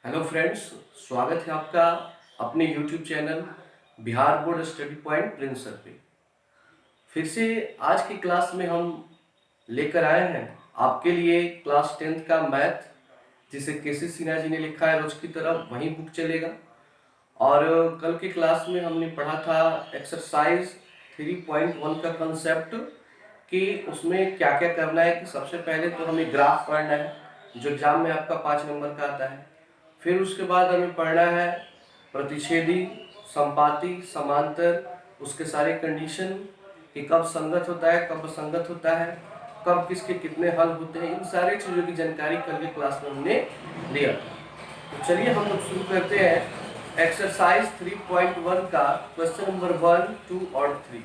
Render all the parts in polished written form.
Hello friends, स्वागत है आपका अपने YouTube channel Bihar board study point Prince sir पे। फिर से आज की क्लास में हम लेकर आए हैं आपके लिए क्लास 10th का मैथ, जिसे केसी सिन्हा जी ने लिखा है रोज की तरह, वही बुक चलेगा। और कल की क्लास में हमने पढ़ा था एक्सरसाइज 3.1 का कंसेप्ट कि उसमें क्या क्या करना है। कि सबसे पहले तो हमें ग्राफ पढ़ना है जो एग्जाम में आपका 5 नंबर का आता है। फिर उसके बाद हमें पढ़ना है प्रतिच्छेदी, संपाती, समांतर, उसके सारे कंडीशन कि कब संगत होता है, कब असंगत होता है, कब किसके कितने हल होते हैं, इन सारी चीज़ों की जानकारी कल की क्लास में हमने लिया था। तो चलिए हम लोग शुरू करते हैं एक्सरसाइज 3.1 का क्वेश्चन नंबर 1, 2 और 3।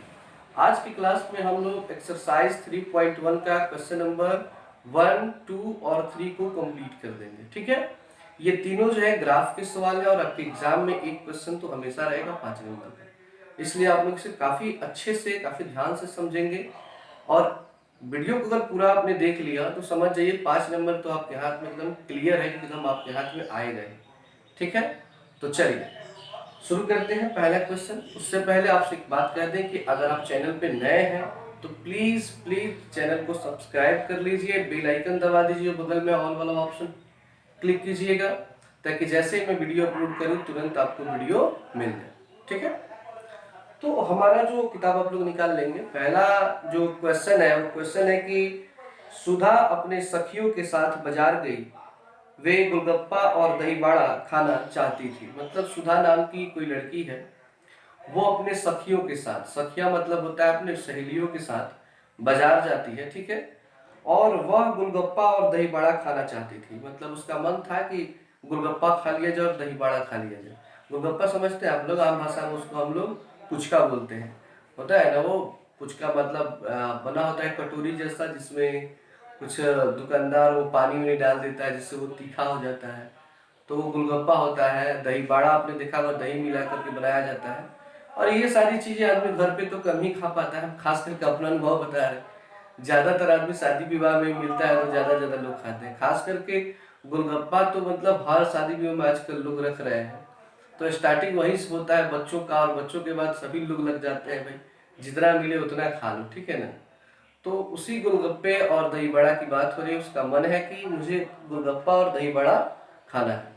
आज की क्लास में हम लोग एक्सरसाइज 3.1 का क्वेश्चन नंबर 1, 2 और 3 को कंप्लीट कर देंगे। ठीक है, ये तीनों जो है ग्राफ के सवाल है और आपके एग्जाम में एक क्वेश्चन तो हमेशा रहेगा 5 नंबर का। इसलिए आप लोग इसे काफी अच्छे से, काफी ध्यान से समझेंगे। और वीडियो को अगर पूरा आपने देख लिया तो समझ जाइए 5 नंबर तो आपके हाथ में एकदम क्लियर है कि एकदम आपके हाथ में आएगा ही। ठीक है, तो चलिए शुरू करते हैं पहला क्वेश्चन। उससे पहले आपसे एक बात कह दें कि अगर आप चैनल पे नए हैं तो प्लीज प्लीज चैनल को सब्सक्राइब कर लीजिए, बेल आइकन दबा दीजिए, बगल में ऑल वाला ऑप्शन क्लिक कीजिएगा ताकि जैसे ही मैं वीडियो अपलोड करूं तुरंत आपको वीडियो मिल जाए। ठीक है, तो हमारा जो किताब आप लोग निकाल लेंगे, पहला जो क्वेश्चन है वो क्वेश्चन है कि सुधा अपने सखियों के साथ बाजार गई, वे गोलगप्पा और दही बड़ा खाना चाहती थी। मतलब सुधा नाम की कोई लड़की है, वो अपने सखियों के साथ, सखिया मतलब होता है अपने सहेलियों के साथ बाजार जाती है। ठीक है, और वह गोलगप्पा और दही बड़ा खाना चाहती थी। मतलब उसका मन था कि गोलगप्पा खा लिया जाए और दही बड़ा खा लिया जाए। गोलगप्पा समझते हैं आप लोग, आम भाषा में उसको हम लोग पुचका बोलते हैं। होता है ना वो पुचका, मतलब बना होता है कटोरी जैसा, जिसमें कुछ दुकानदार वो पानी में डाल देता है जिससे वो तीखा हो जाता है, तो वो गोलगप्पा होता है। दही बड़ा आपने देखा होगा, दही मिला करके बनाया जाता है। और ये सारी चीजें आदमी घर पे तो कम ही खा पाता है। हम खास करके अपना अनुभव बता रहे हैं, ज्यादातर आदमी शादी विवाह में मिलता है तो ज्यादा ज्यादा लोग खाते हैं। खास करके गोलगप्पा तो मतलब हर शादी विवाह में आजकल लोग रख रहे हैं। तो स्टार्टिंग वहीं से होता है बच्चों का, और बच्चों के बाद सभी लोग लग जाते हैं, भाई जितना मिले उतना खा लो। ठीक है ना, तो उसी गोलगप्पे और दही बड़ा की बात हो रही है। उसका मन है कि मुझे गोलगप्पा और दही बड़ा खाना है।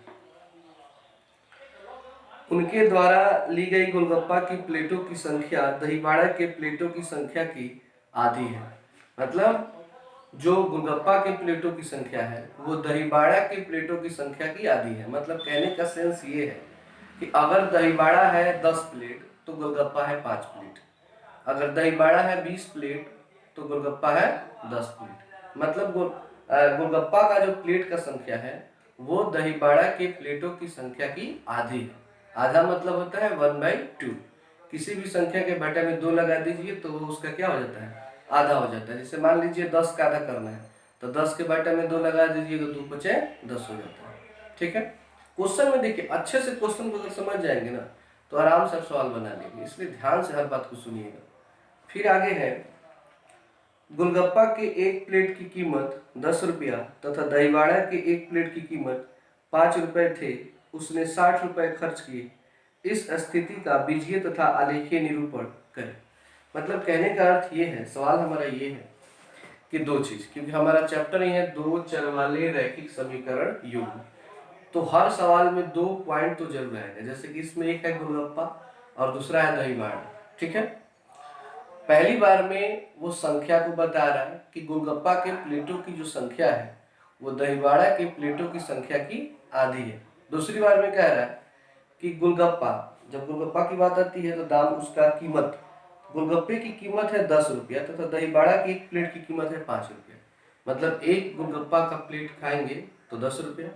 उनके द्वारा ली गई गोलगप्पा की प्लेटों की संख्या दही बड़ा के प्लेटों की संख्या की आधी है। मतलब जो गोलगप्पा के प्लेटों की संख्या है वो दही बड़ा के प्लेटों की संख्या की आधी है। मतलब कहने का सेंस ये है कि अगर दही बड़ा है 10 प्लेट तो गोलगप्पा है 5 प्लेट। अगर दही बड़ा है 20 प्लेट तो गोलगप्पा है 10 प्लेट। मतलब गोलगप्पा का जो प्लेट का संख्या है वो दही बड़ा के प्लेटों की संख्या की आधी है। आधा मतलब होता है 1/2। किसी भी संख्या के बटे में 2 लगा दीजिए तो वो उसका क्या हो जाता है, आधा हो जाता है। जैसे मान लीजिए 10 का आधा करना है तो 10 के बटे में 2 लगा दीजिए तो 2 बचे 10 हो जाता है। ठीक है, क्वेश्चन में देखिए, अच्छे से क्वेश्चन को अगर समझ जाएंगे ना तो आराम से सवाल बना लेंगे, इसलिए ध्यान से हर बात को सुनिएगा। फिर आगे है, गोलगप्पा के एक प्लेट की कीमत 10 रुपया तथा दहीवाड़ा के एक प्लेट की कीमत 5 रुपए थे। उसने 60 रुपए खर्च किए। इस स्थिति का बीजीय तथा आलेखीय निरूपण करें। मतलब कहने का अर्थ ये है, सवाल हमारा ये है कि दो चीज, क्योंकि हमारा चैप्टर ही है दो चर वाले रैखिक समीकरण युग्म, तो हर सवाल में 2 पॉइंट तो जरूर आएगा। जैसे कि इसमें एक है गोलगप्पा और दूसरा है दही बड़ा। ठीक है, पहली बार में वो संख्या को बता रहा है कि गोलगप्पा के प्लेटों की जो संख्या है वो दहीवाड़ा के प्लेटों की संख्या की आधी है। दूसरी बार में कह रहा है कि गोलगप्पा, जब गोलगप्पा की बात आती है तो दाम, उसका कीमत, गोलगप्पे की कीमत है 10 रुपया तथा दहीवाड़ा की एक प्लेट की कीमत है 5 रुपया। मतलब एक गोलगप्पा का प्लेट खाएंगे तो 10 रुपया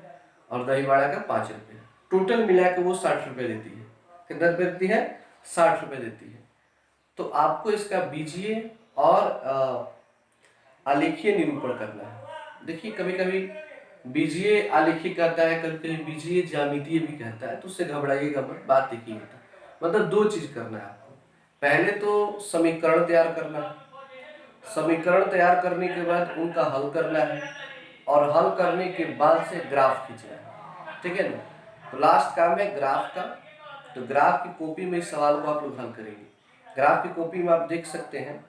और दहीवाड़ा का 5 रुपया, टोटल मिला के वो 60 रुपये देती है। कितना रुपये देती है, 60 रुपये देती है। तो आपको इसका बीजीय और आलेखीय निरूपण करना है। देखिए कभी कभी बीजीय आलेखीय कहता है, कभी कभी बीजीय ज्यामितीय भी कहता है, तो उससे घबराइएगा मत, बात एक ही होता है। मतलब दो चीज करना है आपको। पहले तो समीकरण तैयार करना है, समीकरण तैयार करने के बाद उनका हल करना है, और हल करने के बाद से ग्राफ खींचना है। ठीक है ना, तो लास्ट काम है ग्राफ का। तो ग्राफ की कॉपी में इस सवाल को आप लोग हल करेंगे। ग्राफ की कॉपी में आप देख सकते हैं,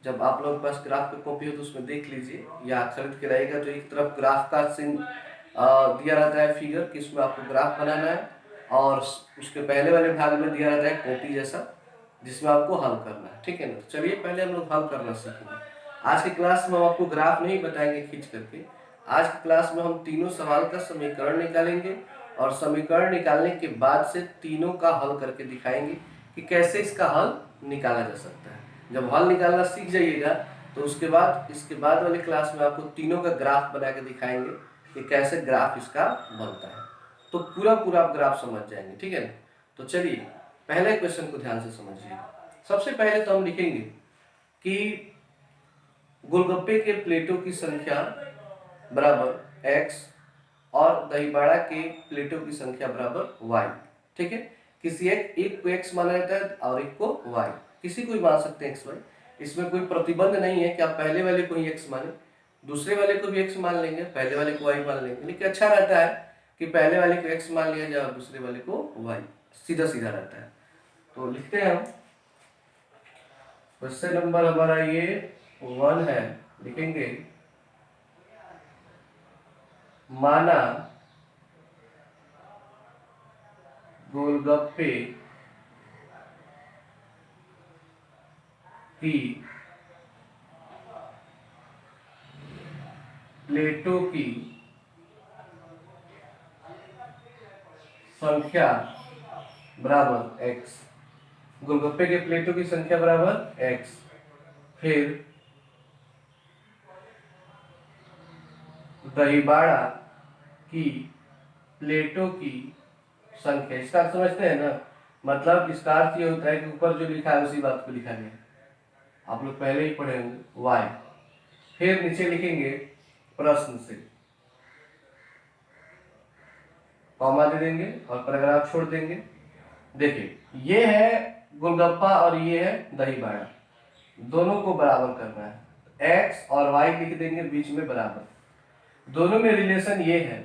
जब आप लोगों के पास ग्राफ की कॉपी हो तो उसमें देख लीजिए या खरीद के लाइएगा। तो एक तरफ ग्राफ का सीन दिया रहता है फिगर कि इसमें आपको ग्राफ बनाना है, और उसके पहले वाले भाग में दिया रहता है कॉपी जैसा, जिसमें आपको हल करना है। ठीक है ना। तो चलिए पहले हम लोग हल करना सीखेंगे। आज की क्लास में हम आपको ग्राफ नहीं बताएंगे खींच करके। आज की क्लास में हम तीनों सवाल का समीकरण निकालेंगे, और समीकरण निकालने के बाद से तीनों का हल करके दिखाएंगे कि कैसे इसका हल निकाला जा सकता है। जब हल निकालना सीख जाइएगा तो उसके बाद इसके बाद वाली क्लास में आपको तीनों का ग्राफ बना के दिखाएंगे कि कैसे ग्राफ इसका बनता है। तो पूरा पूरा आप ग्राफ समझ जाएंगे। ठीक है ना। तो चलिए पहले क्वेश्चन को ध्यान से समझिए। सबसे पहले तो हम लिखेंगे कि गोलगप्पे के प्लेटों की संख्या बराबर x और दहीबड़ा के प्लेटों की संख्या बराबर y। ठीक है। किसी एक को x माना जाता है और एक को y। किसी को भी मान सकते हैं x y। इसमें कोई प्रतिबंध नहीं है कि आप पहले वाले को ही x माने, दूसरे वाले को भी x मान लेंगे, पहले वाले को y मान लेंगे। लेकिन अच्छा रहता है कि पहले वाले को x मान लिया जाए और दूसरे वाले को y। सीधा सीधा रहता है। तो लिखते हैं हम क्वेश्चन नंबर हमारा ये 1 है। लिखेंगे माना गोलगप्पे की प्लेटों की संख्या बराबर x। गोलगप्पे के प्लेटों की संख्या बराबर x। फिर दहीबड़ा की प्लेटों की संख्या। इसका अर्थ समझते हैं ना। मतलब इसका अर्थ ये होता है कि ऊपर जो लिखा है उसी बात को लिखा गया। आप लोग पहले ही पढ़े होंगे y। फिर नीचे लिखेंगे प्रश्न से, कॉमा दे देंगे और पैराग्राफ छोड़ देंगे। देखिए ये है गोलगप्पा और ये है दहीबड़ा, दोनों को बराबर करना है। x और y लिख देंगे बीच में बराबर। दोनों में रिलेशन ये है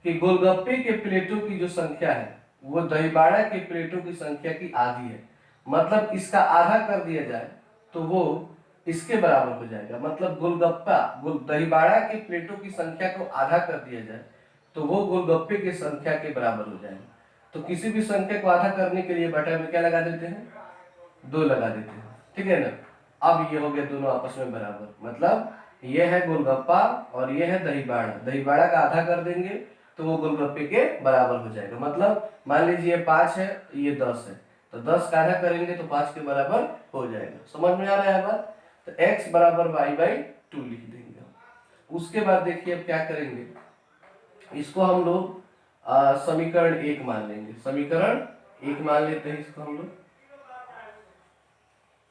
कि गोलगप्पे के प्लेटों की जो संख्या है वो दहीबड़ा के प्लेटों की संख्या की आधी है। मतलब इसका आधा कर दिया जाए तो वो इसके बराबर हो जाएगा। मतलब दहीबड़ा के प्लेटों की संख्या को आधा कर दिया जाए तो वो गोलगप्पे की संख्या के बराबर हो जाएगा। तो किसी भी संख्या को आधा करने के लिए बटा में क्या लगा देते हैं, 2 लगा देते हैं। ठीक है ना। अब ये हो गया दोनों आपस में बराबर। मतलब ये है गोलगप्पा और ये है दहीबड़ा। दहीबड़ा का आधा कर देंगे तो वो गोलगप्पे के बराबर हो जाएगा। मतलब मान लीजिए 5 है, ये 10 है, तो 10 का आधा करेंगे तो 5 के बराबर हो जाएगा। समझ में आ रहा है बात। तो x बराबर y/2 लिख देंगे। उसके बाद देखिए अब क्या करेंगे, इसको हम लोग समीकरण 1 मान लेंगे। समीकरण 1 मान लेते हैं इसको हम लोग।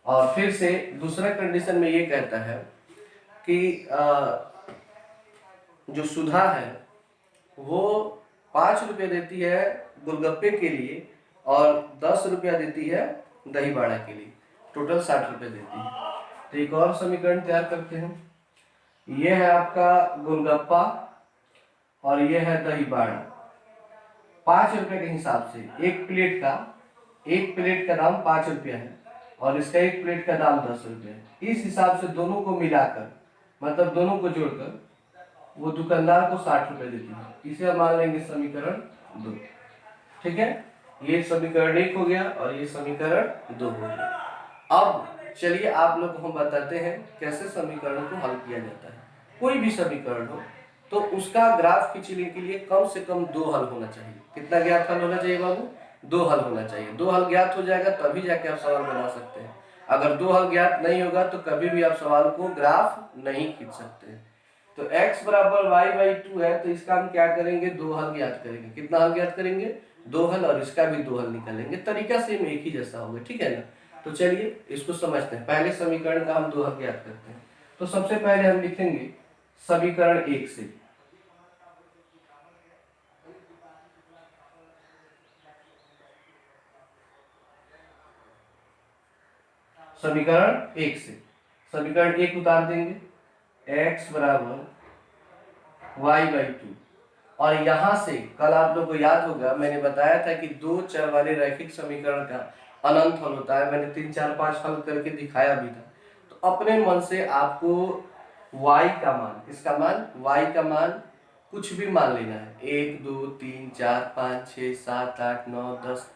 और फिर से दूसरा कंडीशन में ये कहता है कि जो सुधा है वो 5 रुपये देती है गोलगप्पे के लिए और 10 रुपया देती है दहीबड़ा के लिए, टोटल 60 रुपये देती है। तो एक और समीकरण तैयार करते हैं। ये है आपका गोलगप्पा और ये है दहीबड़ा। 5 रुपये के हिसाब से एक प्लेट का दाम 5 रुपया है और इसका एक प्लेट का दाम 10 रुपये है। इस हिसाब से दोनों को मिलाकर, मतलब दोनों को जोड़कर वो दुकानदार को 60 रुपये देती है। इसे हम मान लेंगे समीकरण 2। ठीक है। ये समीकरण 1 हो गया और ये समीकरण 2 हो गया। अब चलिए आप लोग को हम बताते हैं कैसे समीकरण को हल किया जाता है। कोई भी समीकरण हो तो उसका ग्राफ खींचने के लिए कम से कम 2 हल होना चाहिए। कितना ज्ञात हल होना चाहिए बाबू? 2 हल होना चाहिए। 2 हल ज्ञात हो जाएगा तभी जाके आप सवाल बना सकते हैं। अगर 2 हल ज्ञात नहीं होगा तो कभी भी आप सवाल को ग्राफ नहीं खींच सकते हैं। तो x बराबर y/2 है, तो इसका हम क्या करेंगे, 2 हल ज्ञात करेंगे। कितना हल ज्ञात करेंगे? 2 हल, और इसका भी 2 हल निकालेंगे। तरीका सेम एक ही जैसा होगा। ठीक है ना। तो चलिए इसको समझते हैं। पहले समीकरण का हम 2 हल ज्ञात करते हैं। तो सबसे पहले हम लिखेंगे समीकरण 1 से। समीकरण 1 से समीकरण 1 उतार देंगे। x बराबर y/2। और यहाँ से कल आप लोग को याद होगा मैंने बताया था कि दो चर वाले रैखिक समीकरण का अनंत हल होता है। मैंने 3 4 5 हल करके दिखाया भी था। तो अपने मन से आपको y का मान, इसका मान y का मान कुछ भी मान लेना है, 1 2 3 4 5 6 7 8 9 10,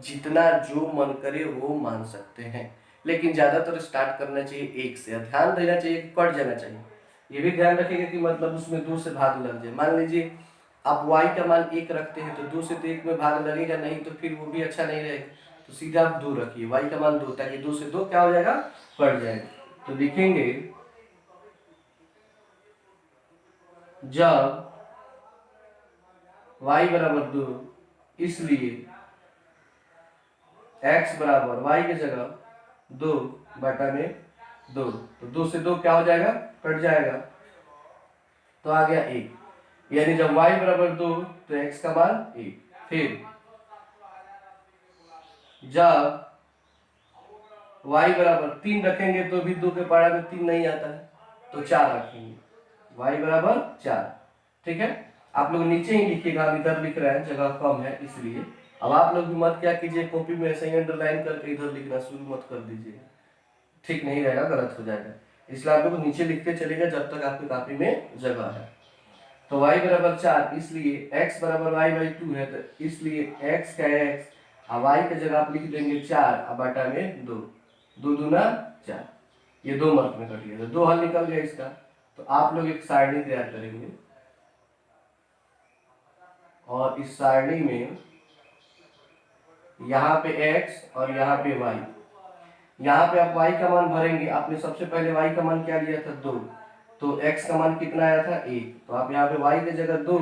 जितना जो मन करे वो मान सकते हैं। लेकिन ज्यादातर स्टार्ट करना चाहिए 1 से, ध्यान देना चाहिए कि कट जाना चाहिए। ये भी ध्यान रखिएगा कि मतलब उसमें 2 से भाग लग जाए। मान लीजिए आप y का मान 1 रखते हैं तो 2 से तो 1 में भाग लगेगा नहीं, तो फिर वो भी अच्छा नहीं रहेगा। तो सीधा आप 2 रखिए, y का मान 2, ताकि 2 से 2 क्या हो जाएगा, कट जाएगा। तो लिखेंगे जब y बराबर 2, इसलिए x बराबर y की जगह 2 बटा में 2, तो 2 से 2 क्या हो जाएगा, कट जाएगा, तो आ गया 1। यानी जब y बराबर 2 तो x का मान 1। फिर जब y बराबर 3 रखेंगे तो भी 2 के पारा में 3 नहीं आता है, तो 4 रखेंगे, y बराबर 4। ठीक है, आप लोग नीचे ही लिखिएगा, हम इधर लिख रहे हैं, जगह कम है इसलिए। अब आप लोग भी मत क्या कीजिए, कॉपी में ऐसे ही अंडरलाइन करके इधर लिखना शुरू मत कर दीजिए, ठीक नहीं रहेगा, गलत हो जाएगा। इसलिए आप लोग नीचे लिखते चलेगा जब तक आपकी कॉपी में जगह है। तो y बराबर 4, इसलिए x बराबर y बाई 2 है, तो इसलिए x का x और y की जगह आप लिख देंगे 4 और बटा में 2, 2 दूना 4, ये 2 मार्क में कट गया, तो 2 हल निकल गया इसका। तो आप लोग एक सारणी तैयार करेंगे और इस सारणी में यहाँ पे x और यहाँ पे y, यहाँ पे आप y का मान भरेंगे। आपने सबसे पहले y का मान क्या लिया था, 2, तो x का मान कितना आया था, 1, तो आप यहाँ पे y की जगह 2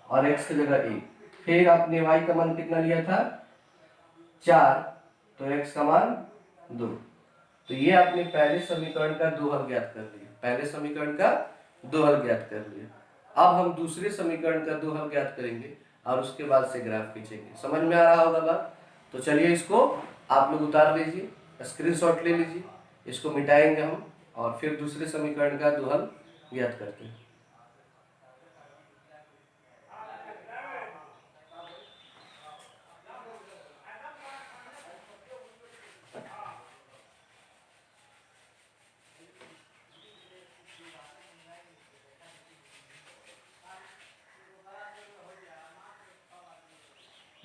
और x की जगह 1। फिर आपने y का मान कितना लिया था, 4, तो x का मान 2। तो ये आपने पहले समीकरण का 2 हल ज्ञात कर लिया, पहले समीकरण का 2 हल ज्ञात कर लिया। अब हम दूसरे समीकरण का 2 हल ज्ञात करेंगे और उसके बाद से ग्राफ खींचेंगे। समझ में आ रहा होगा बात? तो चलिए इसको आप लोग उतार लीजिए, स्क्रीनशॉट ले लीजिए, इसको मिटाएंगे हम और फिर दूसरे समीकरण का 2 हल ज्ञात करते हैं।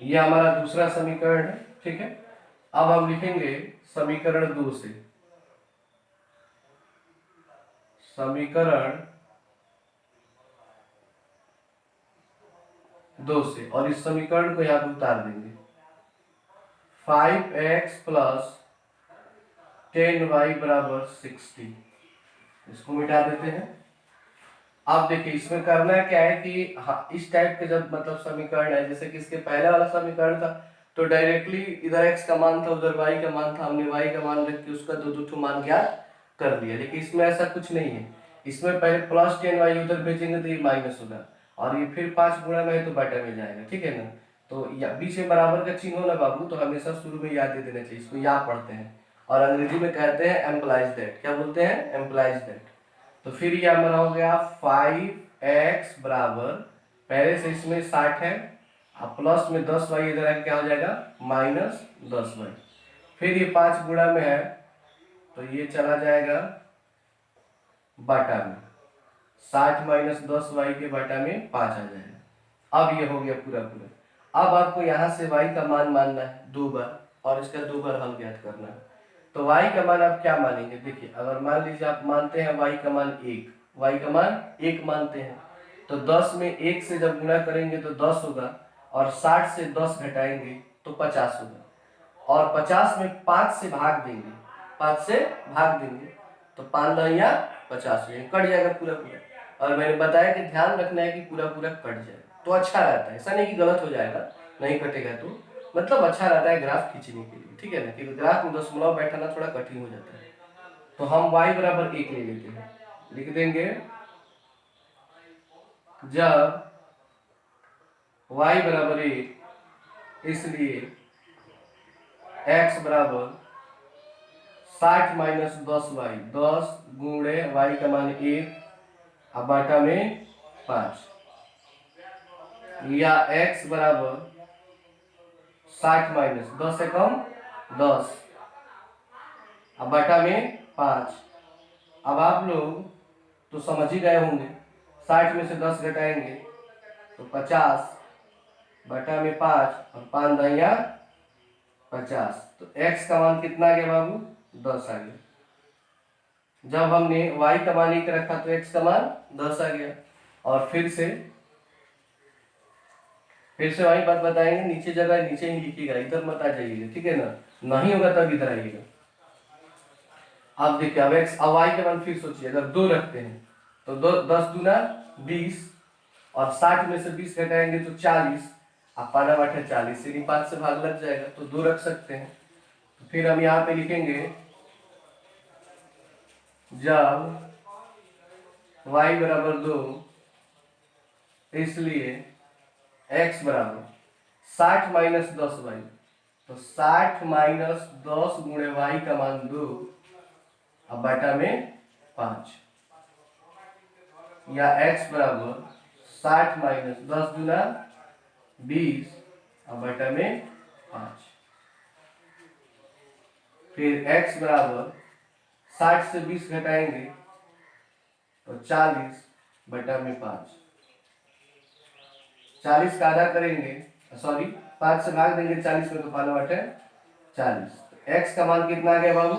ये हमारा दूसरा समीकरण है, ठीक है। अब हम लिखेंगे समीकरण 2 से, समीकरण 2 से, और इस समीकरण को यहाँ पे उतार देंगे। 5x प्लस 10y बराबर 60, इसको मिटा देते हैं। अब देखिए इसमें करना क्या है कि हाँ, इस टाइप के जब मतलब समीकरण है, जैसे कि इसके पहले वाला समीकरण था तो डायरेक्टली इधर x का मान था उधर y का मान था, हमने y का मान रख के उसका दो दो मान ज्ञात कर दिया। लेकिन इसमें ऐसा कुछ नहीं है, इसमें पहले प्लस 10y उधर भेजेंगे तो ये माइनस होगा और ये फिर 5 गुणा में है तो बटा में जाएगा, ठीक है ना। तो बीच में बराबर का चिन्ह हो ना बाबू, तो हमेशा शुरू में याद दे देना चाहिए, इसको याद पढ़ते हैं और अंग्रेजी में कहते हैं एम्प्लाइज दैट। क्या बोलते हैं, एम्प्लाइज दैट। तो फिर ये हमारा हो गया 5x बराबर, पहले से इसमें 60 है और प्लस में 10y इधर आके क्या हो जाएगा, माइनस 10y। फिर ये 5 गुणा में है तो ये चला जाएगा बटा में, 60 माइनस 10y के बटा में 5 आ जाएगा। अब ये हो गया पूरा पूरा। अब आपको यहाँ से y का मान मानना है 2 बार और इसका 2 बार हल ज्ञात करना है। तो y का मान आप क्या मानेंगे, देखिए अगर मान लीजिए आप मानते हैं y का मान 1, y का मान 1 मानते हैं, तो 10 में 1 से जब गुणा करेंगे तो 10 होगा और 60 से 10 घटाएंगे तो 50 होगा और 50 में 5 से भाग देंगे, 5 से भाग देंगे तो 5 या 50 कट जाएगा पूरा पूरा। और मैंने बताया कि ध्यान रखना है कि पूरा पूरा कट जाए तो अच्छा रहता है, ऐसा नहीं कि गलत हो जाएगा, नहीं कटेगा तो मतलब अच्छा रहता है ग्राफ खींचने के लिए, ठीक है ना, क्योंकि ग्राफ में दशमलव बैठाना थोड़ा कठिन हो जाता है। तो हम y बराबर 1 ले लेते हैं, लिख देंगे जब y बराबर 1, इसलिए x बराबर 60 माइनस 10y, 10 गुणे y का मान 1 और बाटा में 5। या x बराबर 60 माइनस 10 से कम 10, अब बटा में 5। अब आप लोग तो समझ ही गए होंगे, 60 में से 10 घटाएंगे तो 50 बटा में 5 और 5 दाइया 50, तो x का मान कितना आ गया बाबू? 10 आ गया। जब हमने y का मान 1 रखा तो x का मान 10 आ गया। और फिर से वही बात बताएंगे, नीचे जगह नीचे ही लिखिएगा, इधर मत आ जाइएगा, ठीक है ना? नहीं होगा तब इधर आइएगा। अब देखिए, अब x अब y के मान फिर सोचिए, अगर 2 रखते हैं तो 10 दूना 20 और 60 में से 20 घटाएंगे तो 40, अब पाना बाटे 40, यानी 5 से भाग लग जाएगा तो 2 रख सकते हैं। तो फिर हम यहाँ पे लिखेंगे जब y बराबर 2, इसलिए x बराबर 60 माइनस 10y, तो 60 माइनस 10 गुणे y का मान 2, अब बटा में 5, या x बराबर 60 माइनस 10 गुना 20, अब बटा में 5। फिर x बराबर 60 से 20 घटाएंगे तो 40 बटा में 5, 40 का आधा करेंगे, सॉरी 5 से भाग देंगे 40 में तो पाना बटे 40, तो x का मान कितना आ गया बाबू?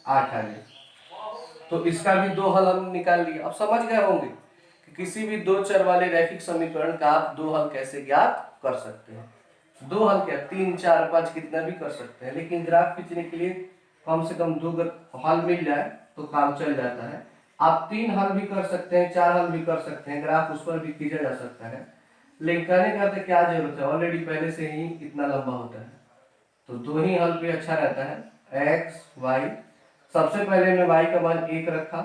8 आ गया। तो इसका भी दो हल हम निकाल लिए। अब समझ गए होंगे कि किसी भी दो चर वाले रैखिक समीकरण का आप दो हल कैसे ज्ञात कर सकते हैं। दो हल क्या, 3 4 5 कितना भी कर सकते हैं, लेकिन ग्राफ खींचने के लिए कम से कम दो हल मिल जाए तो काम चल जाता है। आप 3 हल भी कर सकते हैं, 4 हल भी कर सकते हैं, ग्राफ उस पर भी खींचा जा सकता है, लेकिन कहने का तो क्या जरूरत है, ऑलरेडी पहले से ही इतना लंबा होता है। तो दो ही हल पे अच्छा रहता है, एक्स वाई। सबसे पहले मैं y का मान 1 रखा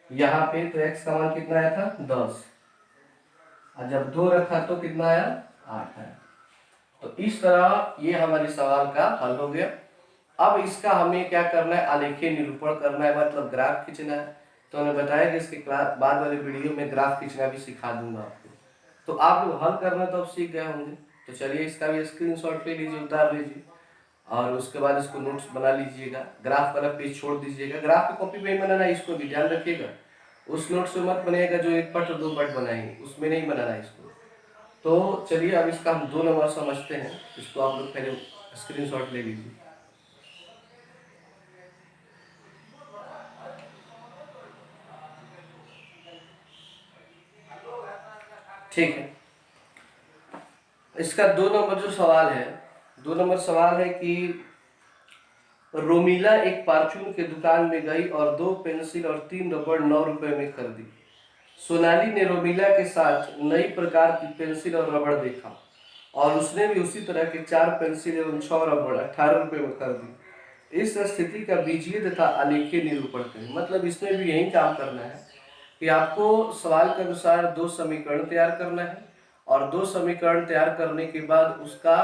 यहाँ पे, तो x का मान कितना आया था? 10, और जब 2 रखा तो कितना आया? 8 आया। तो इस तरह ये हमारे सवाल का हल हो गया। अब इसका हमें क्या करना है, आलेखीय निरूपण करना है, मतलब ग्राफ खींचना है। तो मैंने बताया कि इसके बाद वाले वीडियो में ग्राफ खींचना भी सिखा दूंगा आपको। तो आप लोग हल करना तो अब सीख गए होंगे। तो चलिए इसका भी स्क्रीनशॉट ले लीजिए, उतार लीजिए, और उसके बाद इसको नोट्स बना लीजिएगा। ग्राफ वाला पेज छोड़ दीजिएगा, ग्राफ की कॉपी में ही बनाना है, इसको भी ध्यान रखिएगा। उस नोट्स में मत बनेगा जो 1 पट और 2 पट बनाएंगे, उसमें नहीं बनाना है इसको। तो चलिए अब इसका हम 2 नंबर समझते हैं, इसको आप लोग पहले स्क्रीनशॉट ले लीजिए। ठीक है, इसका 2 नंबर जो सवाल है, 2 नंबर सवाल है कि रोमिला एक परचून के दुकान में गई और 2 पेंसिल और 3 रबड़ 9 रुपए में खरीदी। सोनाली ने रोमिला के साथ नई प्रकार की पेंसिल और रबड़ देखा और उसने भी उसी तरह के 4 पेंसिल एवं 6 रबड़ 18 रुपए में खरीदी। इस स्थिति का बीजीय तथा आलेखीय निरूपण करें। मतलब इसमें भी यही काम करना है कि आपको सवाल के अनुसार 2 समीकरण तैयार करना है, और 2 समीकरण तैयार करने के बाद उसका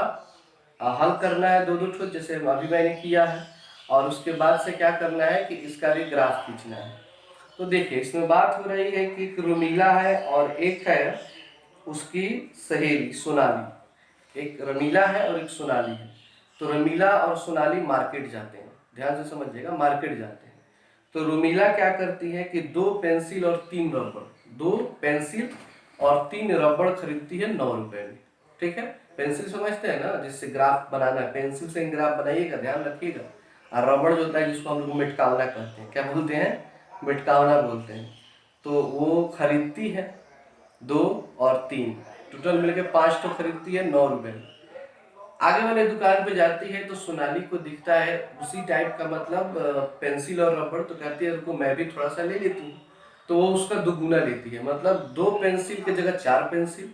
हल करना है, दो दो ठो, जैसे अभी मैंने किया है। और उसके बाद से क्या करना है कि इसका भी ग्राफ खींचना है। तो देखिए इसमें बात हो रही है कि एक रमीला है और एक है उसकी सहेली सोनाली। एक रमीला है और एक सोनाली है। तो रमीला और सोनाली मार्केट जाते हैं, ध्यान से समझिएगा, मार्केट जाते हैं। तो रमीला क्या करती है कि 2 पेंसिल और 3 रबड़, 2 पेंसिल और 3 रबड़ खरीदती है 9 रुपए में। ठीक है, पेंसिल समझते हैं ना, जिससे ग्राफ बनाना है, पेंसिल से ग्राफ बनाइएगा, ध्यान रखिएगा। और रबड़ जो होता है जिसको हम लोग मिटकावना कहते हैं, क्या बोलते हैं? मिटकावना बोलते हैं। तो वो खरीदती है 2 और 3, टोटल मिलके 5 तो खरीदती है 9 रुपए में। आगे वाले दुकान पे जाती है तो सोनाली को दिखता है उसी टाइप का, मतलब पेंसिल और रबड़, तो कहती है उनको मैं भी थोड़ा सा ले लेती हूँ। तो वो उसका दुगुना लेती है, मतलब 2 पेंसिल की जगह 4 पेंसिल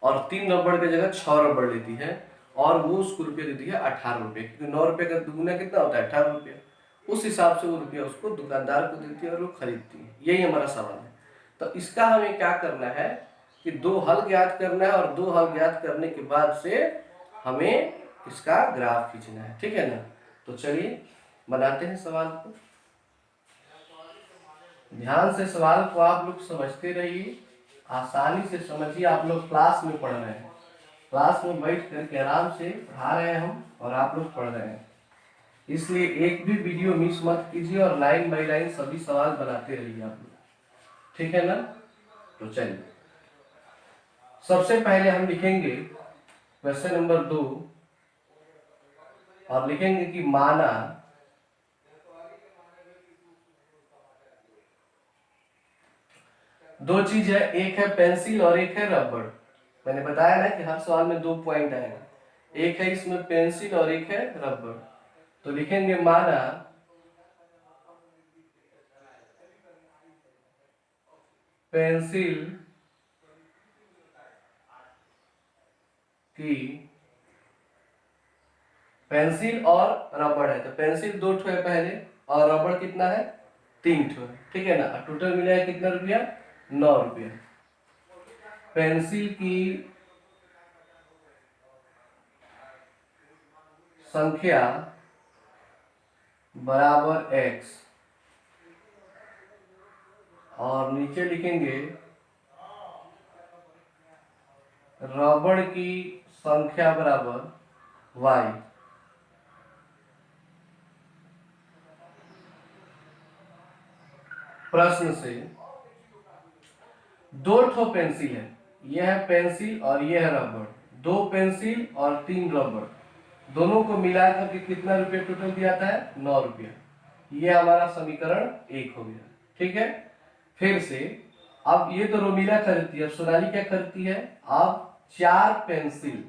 और 3 रबड़ की जगह 6 रबड़ लेती है, और वो उसको रुपये देती है 18 रुपये, क्योंकि 9 रुपये का दुगुना कितना होता है? 18 रुपये। उस हिसाब से वो रुपया उसको दुकानदार को देती है और वो खरीदती है। यही हमारा सवाल है। तो इसका हमें क्या करना है कि 2 हल ज्ञात करना है, और 2 हल ज्ञात करने के बाद से हमें इसका ग्राफ खींचना है। ठीक है ना? तो चलिए बनाते हैं सवाल को। ध्यान से सवाल को आप लोग समझते रहिए। आसानी से समझिए, आप लोग क्लास में पढ़ रहे हैं, क्लास में बैठ करके आराम से पढ़ा रहे हैं हम और आप लोग पढ़ रहे हैं, इसलिए एक भी वीडियो मिस मत कीजिए और लाइन बाय लाइन सभी सवाल बनाते रहिए आप लोग, ठीक है ना। तो चलिए सबसे पहले हम लिखेंगे क्वेश्चन नंबर 2 और लिखेंगे कि माना दो चीज है, एक है पेंसिल और एक है रबड़। मैंने बताया ना कि हर सवाल में 2 पॉइंट आएगा, एक है इसमें पेंसिल और एक है रबड़। तो लिखेंगे माना पेंसिल की, पेंसिल और रबड़ है, तो पेंसिल 2 ठो है पहले और रबड़ कितना है 3 ठो है, ठीक है ना। टोटल मिला है कितना रुपया 9 रुपया। पेंसिल की संख्या बराबर x और नीचे लिखेंगे रबड़ की संख्या बराबर y। प्रश्न से दो ठो पेंसिल है, यह है पेंसिल और यह है रबड़, 2 पेंसिल और 3 रबड़, दोनों को मिलाकर के कितना रुपया टोटल दिया जाता है 9 रुपया। ये हमारा समीकरण 1 हो गया, ठीक है। फिर से अब ये तो रोमिला खरीदती है, अब सोनाली क्या खरीदती है, अब 4 पेंसिल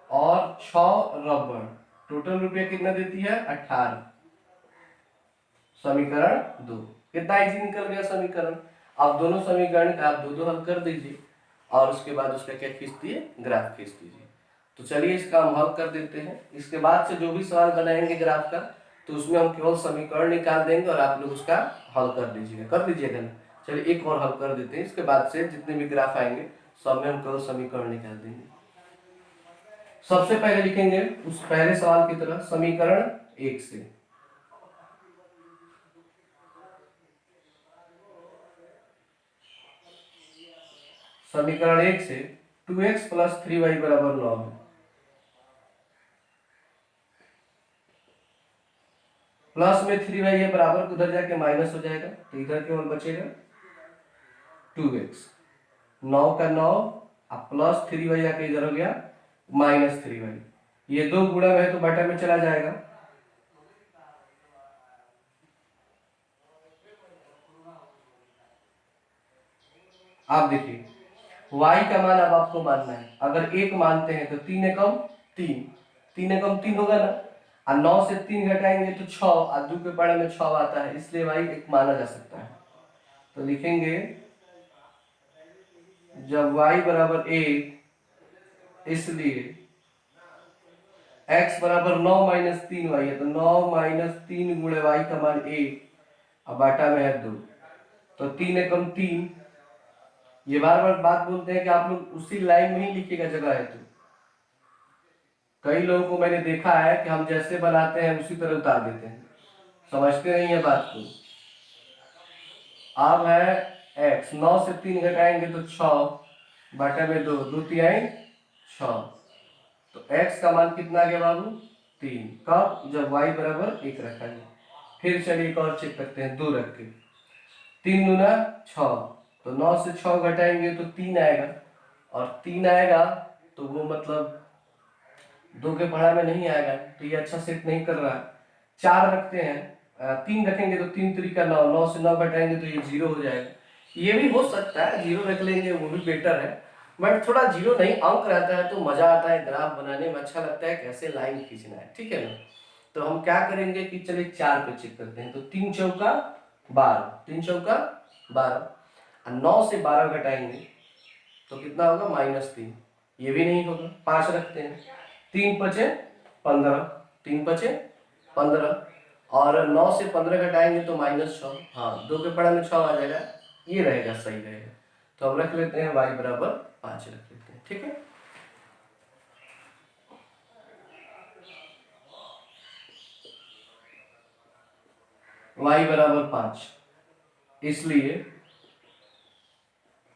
और 6 रबड़, टोटल रुपया कितना देती है 18। समीकरण 2 कितना इजी निकल गया समीकरण। अब दोनों समीकरण का आप दो हल कर दीजिए और उसके बाद उसका क्या खींचती है, ग्राफ खींच दीजिए। तो चलिए इसका हम हल कर देते हैं। इसके बाद से जो भी सवाल बनाएंगे ग्राफ का, तो उसमें हम केवल समीकरण निकाल देंगे और आप लोग उसका हल कर दीजिएगा ना। चलिए एक और हल कर देते हैं, इसके बाद से जितने भी ग्राफ आएंगे सब में हम केवल समीकरण निकाल देंगे। सबसे पहले लिखेंगे उस पहले सवाल की तरह समीकरण 1 से, समीकरण 1 से 2x प्लस 3y बराबर 9 है। प्लस में 3y है, बराबर उधर जाके माइनस हो जाएगा, तो इधर केवल बचेगा 2x। 9 का 9 अब प्लस 3y आके इधर हो गया माइनस 3y। ये 2 गुणा में है तो बटा में चला जाएगा। आप देखिए y का मान अब आपको मानना है, अगर 1 मानते हैं तो 3 एकम 3, 3 एकम 3 होगा ना, और 9 से 3 घटाएंगे तो 6, और 2 के पढ़े में 6 आता है, इसलिए y 1 माना जा सकता है। तो लिखेंगे जब y बराबर 1, इसलिए x बराबर 9 माइनस 3y है, तो 9 माइनस 3 गुणे y का मान 1 और बाटा में है 2, तो 3 एकम 3। ये बार बार बात बोलते हैं कि आप लोग उसी लाइन में ही लिखिएगा जगह है तो। कई लोगों को मैंने देखा है कि हम जैसे बनाते हैं उसी तरह उतार देते हैं, समझते नहीं है बात को। अब है x, 9 से 3 घटाएंगे तो 6 बटे में 2, 2 3 6, तो x का मान कितना आ गया बाबू 3। कब, जब y बराबर 1 रखा है। फिर चलिए एक और चेक करते हैं, 2 रख के 3 दूना 6, तो 9 से 6 घटाएंगे तो 3 आएगा, और 3 आएगा तो वो मतलब 2 के पढ़ा में नहीं आएगा, तो ये अच्छा सेट नहीं कर रहा है। 4 रखते हैं, 3 रखेंगे तो 3 3 का 9, 9 से 9 घटाएंगे तो ये 0 हो जाएगा। ये भी हो सकता है 0 रख लेंगे, वो भी बेटर है, बट थोड़ा 0 नहीं अंक रहता है तो मजा आता है, ग्राफ बनाने में अच्छा लगता है कैसे लाइन खींचना है, ठीक है ना। तो हम क्या करेंगे कि चलिए 4 पे चेक करते हैं, तो 3 चौका 12, 3 चौका 12, और 9 से 12 घटाएंगे तो कितना होगा -3, ये भी नहीं होगा। 5 रखते हैं, 3 पचे 15, 3 पचे 15, और 9 से 15 घटाएंगे तो -6, हाँ 2 के पढ़ा में 6 आ जाएगा, ये रहेगा सही रहेगा। तो हम रख लेते हैं y बराबर 5 रख लेते हैं, ठीक है। y बराबर 5, इसलिए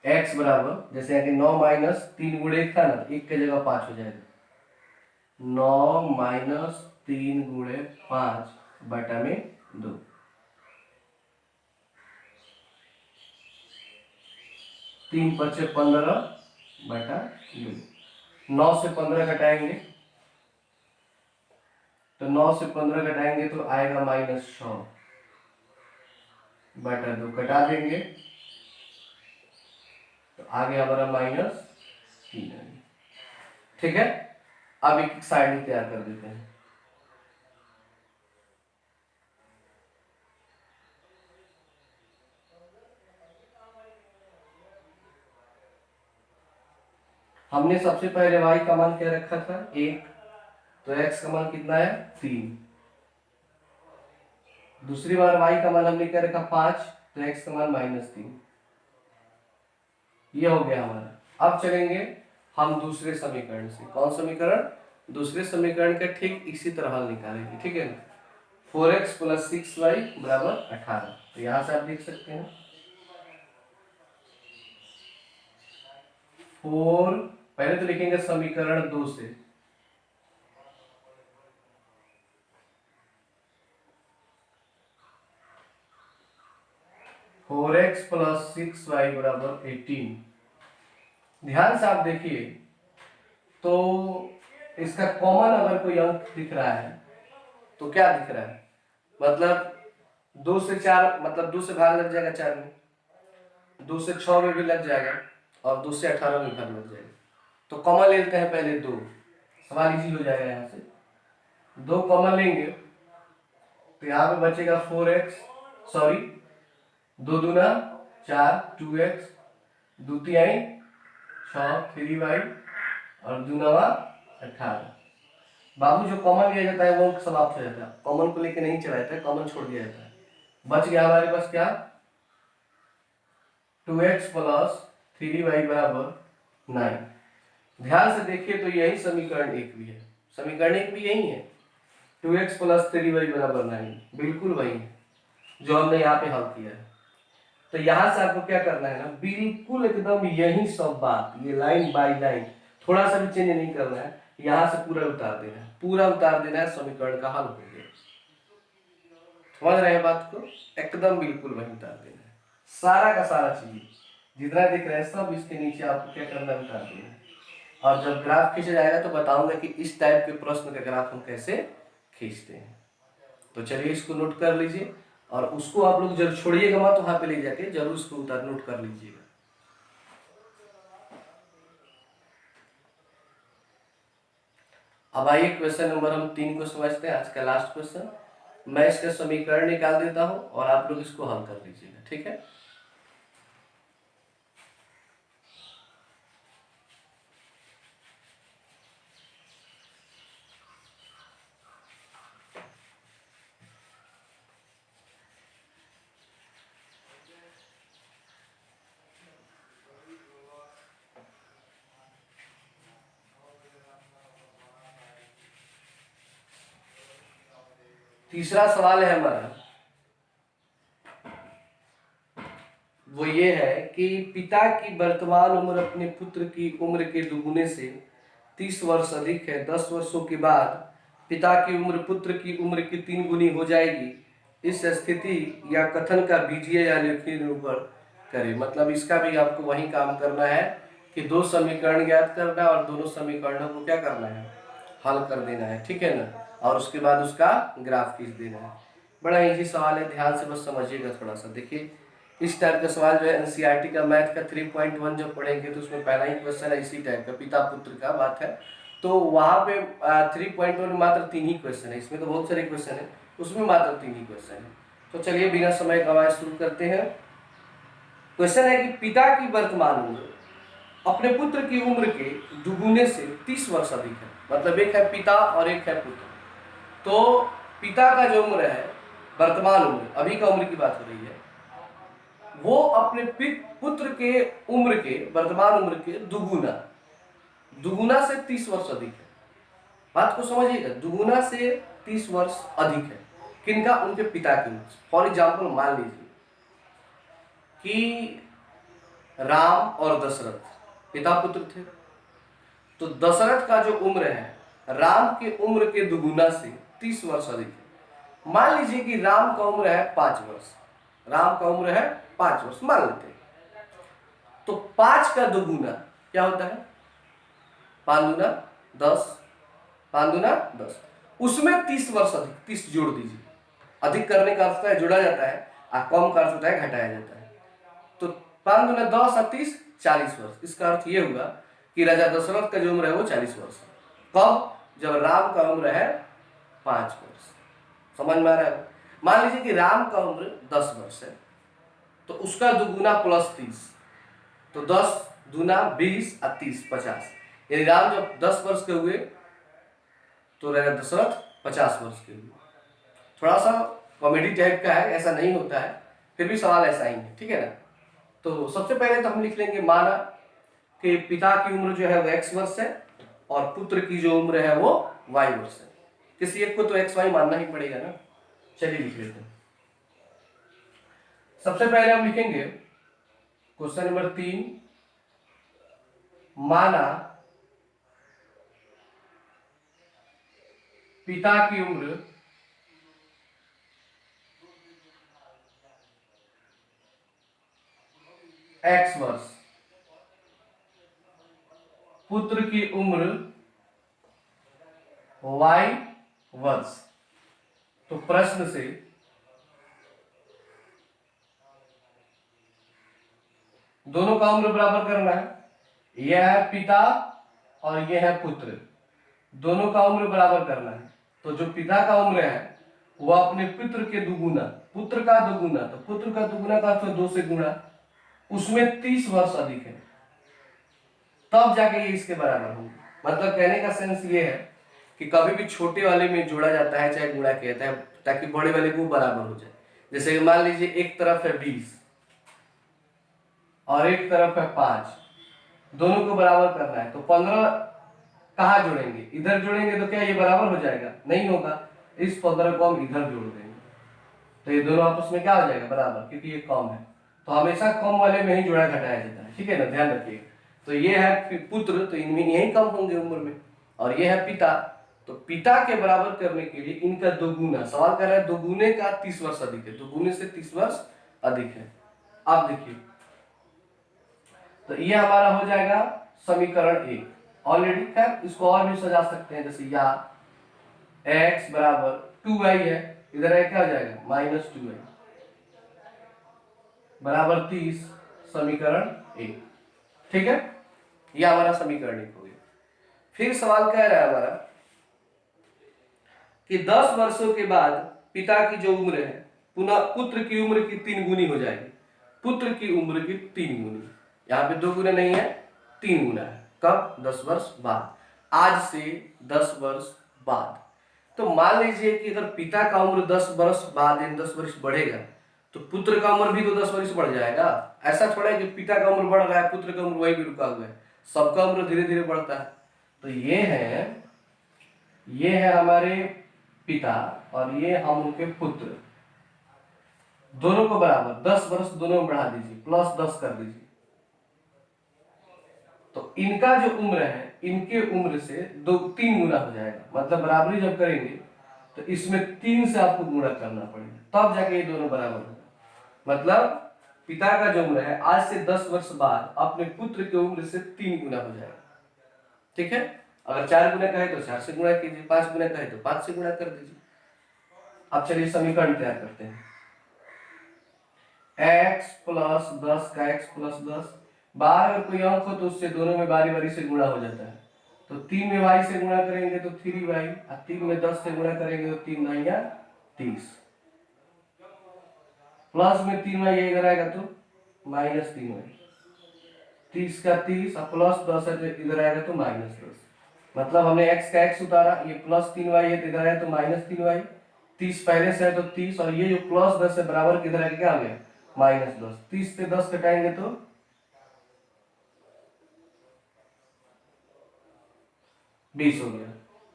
x बराबर, जैसे यहाँ 9 माइनस 3 गुणे 1 था ना, 1 की जगह 5 हो जाएगा। 9 माइनस 3 गुणे 5 बटा में 2। 3 पचे 15 बटा 2। 9 से 15 घटाएंगे तो 9 से 15 घटाएंगे तो आएगा -6 बटा 2, कटा देंगे तो आगे हमारा -3 है। ठीक है, अब एक साइड तैयार कर देते हैं। हमने सबसे पहले y का मान क्या रखा था 1, तो x का मान कितना है 3। दूसरी बार y का मान हमने क्या रखा 5, तो x का मान -3। ये हो गया हमारा। अब चलेंगे हम दूसरे समीकरण से। कौन समीकरण? दूसरे समीकरण का ठीक इसी तरह हल निकालेंगे। ठीक है ना, 4x + 6y बराबर 18। तो यहां से आप देख सकते हैं 4, पहले तो लिखेंगे समीकरण 2 से, फोर एक्स प्लस 6y बराबर 18। ध्यान से आप देखिए तो इसका कॉमन अगर कोई अंक दिख रहा है तो क्या दिख रहा है, मतलब 2 से 4, मतलब 2 से भाग लग जाएगा 4 में, 2 से 6 में भी लग जाएगा और 2 से 18 में भाग लग जाएगा। तो कॉमन लेते हैं पहले 2, सवाल इजी हो जाएगा। यहाँ से 2 कॉमन लेंगे तो यहाँ पे बचेगा 4x, सॉरी 2 दूना 4, 2x, 2 तिहाई 6, 3y और 2 नवा 18। बाबू जो कॉमन लिया जाता है वो समाप्त हो जाता है, कॉमन को लेके नहीं चला जाता है, कॉमन छोड़ दिया जाता है। बच गया हमारे पास क्या 2x प्लस 3y बराबर 9। ध्यान से देखिए तो यही समीकरण 1 भी है, समीकरण 1 भी यही है, 2x प्लस 3y बराबर 9, बिल्कुल वही है जो हमने यहाँ पे हल किया है। तो यहाँ से आपको क्या करना है ना, बिल्कुल एकदम यही सब बात, ये लाइन बाय लाइन, थोड़ा सा भी चेंज नहीं करना है, यहाँ से पूरा उतार देना है, पूरा उतार देना है, समीकरण का हल हो गया। समझ रहे हैं बात को, एकदम बिल्कुल वही उतार देना है, सारा का सारा चीज जितना दिख रहा है सब इसके नीचे आपको क्या करना है, उतार देना है। और जब ग्राफ खींचा जाएगा तो बताऊंगा कि इस टाइप के प्रश्न का ग्राफ हम कैसे खींचते हैं। तो चलिए इसको नोट कर लीजिए और उसको आप लोग जब छोड़िएगा मत, वहां पे ले जाके जरूर उसको उतार नोट कर लीजिएगा। अब आइए क्वेश्चन नंबर हम 3 को समझते हैं, आज का लास्ट क्वेश्चन। मैं इसका समीकरण निकाल देता हूं और आप लोग इसको हल कर लीजिएगा। ठीक है, तीसरा सवाल है हमारा, वो ये है कि पिता की वर्तमान उम्र अपने पुत्र की उम्र के दुगुने से 30 वर्ष अधिक है। 10 वर्षों के बाद पिता की उम्र पुत्र की उम्र की 3 गुनी हो जाएगी। इस स्थिति या कथन का बीजीय या लेखनीय निरूपण करें। मतलब इसका भी आपको वही काम करना है कि 2 समीकरण ज्ञात करना है और दोनों समीकरणों को क्या करना है, हल कर देना है। ठीक है ना, और उसके बाद उसका ग्राफ खींच देना है। बड़ा इजी सवाल है, ध्यान से बस समझिएगा थोड़ा सा। देखिए इस टाइप का सवाल जो है एनसीईआरटी का मैथ का 3.1 जब पढ़ेंगे तो उसमें पहला ही क्वेश्चन है इसी टाइप का, पिता पुत्र का बात है। तो वहाँ पे 3.1 में मात्र 3 ही क्वेश्चन है, इसमें तो बहुत सारे क्वेश्चन है, उसमें मात्र 3 ही क्वेश्चन है। तो चलिए बिना समय गंवाए शुरू करते हैं। क्वेश्चन है कि पिता की वर्तमान उम्र अपने पुत्र की उम्र के दुगुने से 30 वर्ष अधिक है। मतलब एक है पिता और एक है पुत्र। तो पिता का जो उम्र है, वर्तमान उम्र, अभी का उम्र की बात हो रही है, वो अपने पुत्र के उम्र के, वर्तमान उम्र के दुगुना, दुगुना से 30 वर्ष अधिक है। बात को समझिएगा, दुगुना से 30 वर्ष अधिक है किनका, उनके पिता की उम्र। फॉर एग्जाम्पल मान लीजिए कि राम और दशरथ पिता पुत्र थे। तो दशरथ का जो उम्र है राम के उम्र के दुगुना से 30 वर्ष अधिक है। मान लीजिए कि राम का उम्र है 5 वर्ष, राम का उम्र है 5 वर्ष मान लेते हैं। तो 5 का दुगुना क्या होता है? 5 दूना 10, 5 दूना 10, उसमें 30 वर्ष अधिक, 30 जोड़ दीजिए। अधिक करने का अर्थ होता है जुड़ा जाता है और कम का अर्थ होता है घटाया जाता है। तो 5 दूना 10 और 30 40 वर्ष। इसका अर्थ ये होगा कि राजा दशरथ का जो उम्र है वो 40 वर्ष है। कब? जब राम का उम्र है 5 वर्ष। समझ में आ रहा है? मान लीजिए कि राम का उम्र 10 वर्ष है तो उसका दुगुना प्लस 30, तो 10 दूना 20 और 30 50। यदि राम जब 10 वर्ष के हुए तो राजा दशरथ 50 वर्ष के हुए। थोड़ा सा कॉमेडी टाइप का है, ऐसा नहीं होता है, फिर भी सवाल ऐसा ही है, ठीक है ना। तो सबसे पहले तो हम लिख लेंगे माना कि पिता की उम्र जो है वो x वर्ष है और पुत्र की जो उम्र है वो y वर्ष है। किसी एक को तो x y मानना ही पड़ेगा ना। चलिए लिख लेते हैं। सबसे पहले हम लिखेंगे क्वेश्चन नंबर 3, माना पिता की उम्र x वर्ष, पुत्र की उम्र y वर्ष। तो प्रश्न से दोनों का उम्र बराबर करना है। यह है पिता और यह है पुत्र, दोनों का उम्र बराबर करना है। तो जो पिता का उम्र है वह अपने पुत्र के दुगुना, पुत्र का दुगुना, तो पुत्र का दुगुना का अर्थ 2 से गुणा, उसमें 30 वर्ष अधिक है, तब जाके ये इसके बराबर होंगे। मतलब कहने का सेंस ये है कि कभी भी छोटे वाले में जोड़ा जाता है चाहे गुणा किया जाता है ताकि बड़े वाले को बराबर हो जाए। जैसे कि मान लीजिए एक तरफ है 20 और एक तरफ है 5, दोनों को बराबर करना है। तो 15 कहाँ जोड़ेंगे? इधर जोड़ेंगे तो क्या ये बराबर हो जाएगा? नहीं होगा। इस 15 को हम इधर जोड़ देंगे तो ये दोनों आपस में क्या हो जाएगा? बराबर, क्योंकि ये कम है। तो हमेशा कम वाले में ही जोड़ा घटाया जाता है, ठीक है ना, ध्यान रखिएगा। तो ये है पुत्र, तो इनमें यही कम होंगे उम्र में, और ये है पिता, तो पिता के बराबर करने के लिए इनका दोगुना, सवाल कर रहा है दोगुने का 30 वर्ष अधिक है, दोगुने से 30 वर्ष अधिक है। आप देखिए तो ये हमारा हो जाएगा समीकरण 1। ऑलरेडी खैर इसको और भी सजा सकते हैं, जैसे या x बराबर 2y है, इधर है क्या हो जाएगा? -2y बराबर 30, समीकरण 1। ठीक है, ये हमारा समीकरण 1 हो गया। फिर सवाल कह रहा है हमारा कि 10 वर्षों के बाद पिता की जो उम्र है पुनः पुत्र की उम्र की 3 गुनी हो जाएगी। पुत्र की उम्र की 3 गुनी, यहाँ पे 2 गुना नहीं है, 3 गुना है। कब? 10 वर्ष बाद, आज से 10 वर्ष बाद। तो मान लीजिए कि अगर पिता का उम्र 10 वर्ष बाद 10 वर्ष बढ़ेगा तो पुत्र का उम्र भी तो 10 वर्ष बढ़ जाएगा। ऐसा थोड़ा है कि पिता का उम्र बढ़ रहा है पुत्र का उम्र वही भी रुका हुआ है, सबका उम्र धीरे धीरे बढ़ता है। तो ये है हमारे पिता और ये हम उनके पुत्र, दोनों को बराबर 10 वर्ष दोनों में बढ़ा दीजिए, +10 कर दीजिए। तो इनका जो उम्र है इनके उम्र से 3 गुना हो जाएगा। मतलब बराबरी जब करेंगे तो इसमें 3 से आपको गुणा करना पड़ेगा, तब जाके ये दोनों बराबर होगा। मतलब पिता का जो उम्र है आज से 10 वर्ष बाद अपने पुत्र के उम्र से 3 गुना हो जाएगा। ठीक है, अगर 4 गुना कहे तो 4 से गुणा कीजिए, 5 गुना कहे तो 5 से गुणा कर दीजिए। अब चलिए समीकरण तैयार करते हैं। x + 10 का x + 10, बाहर अगर कोई अंक हो तो उससे दोनों में बारी बारी से गुणा हो जाता है। तो 3 में y से गुणा करेंगे तो 3y, और 3 में 10 से गुणा करेंगे तो 3 9 या 30, प्लस में 3y इधर आएगा तो -3y, 30 का 30 और +10 है तो इधर आएगा तो -10। मतलब हमने x का x उतारा, ये +3y है तो इधर आया तो -3y, 30 पहले से है तो 30, और ये जो +10 है बराबर किधर आएगा? क्या आ गया? -10। 30 से 10 घटाएंगे तो 20 हो गया।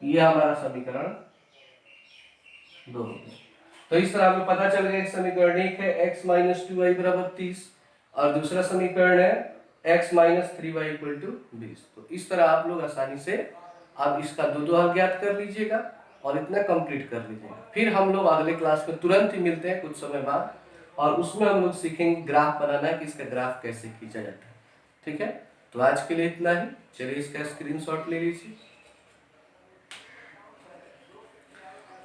ये हमारा समीकरण 2 हो गया। तो इस तरह हमें पता चल गया एक समीकरण 1 है x - 2y = 30 और दूसरा समीकरण है x minus 3y equal to 20। तो इस तरह आप लोग आसानी से अब इसका दो हल ज्ञात कर लीजिएगा और इतना कंप्लीट कर लीजिएगा। फिर हम लोग अगले क्लास में तुरंत ही मिलते हैं कुछ समय बाद, और उसमें हम लोग सीखेंगे ग्राफ बनाना कि इसका ग्राफ कैसे खींचा जाता है। ठीक है, तो आज के लिए इतना ही। चलिए इसका स्क्रीनशॉट ले लीजिए।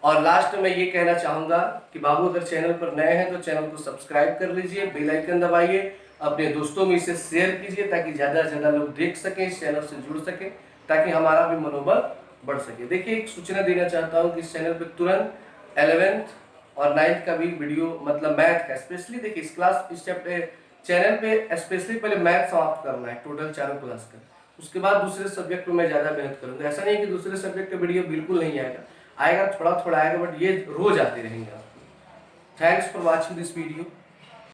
और लास्ट में ये कहना चाहूंगा कि बाबू अगर चैनल पर नए हैं तो चैनल को सब्सक्राइब कर लीजिए, बेल आइकन दबाइए, अपने दोस्तों में इसे शेयर कीजिए ताकि ज़्यादा से ज़्यादा लोग देख सकें, इस चैनल से जुड़ सके, ताकि हमारा भी मनोबल बढ़ सके। देखिए एक सूचना देना चाहता हूँ कि इस चैनल पर तुरंत 11th और 9th का भी वीडियो, मतलब मैथ का स्पेशली, देखिए इस चैनल पे स्पेशली पहले मैथ समाप्त करना है टोटल चारों क्लास का, उसके बाद दूसरे सब्जेक्ट में मैं ज़्यादा मेहनत करूँगा। ऐसा नहीं है कि दूसरे सब्जेक्ट का वीडियो बिल्कुल नहीं आएगा, थोड़ा थोड़ा आएगा, बट ये रोज आते रहेंगे। Thanks for watching this video.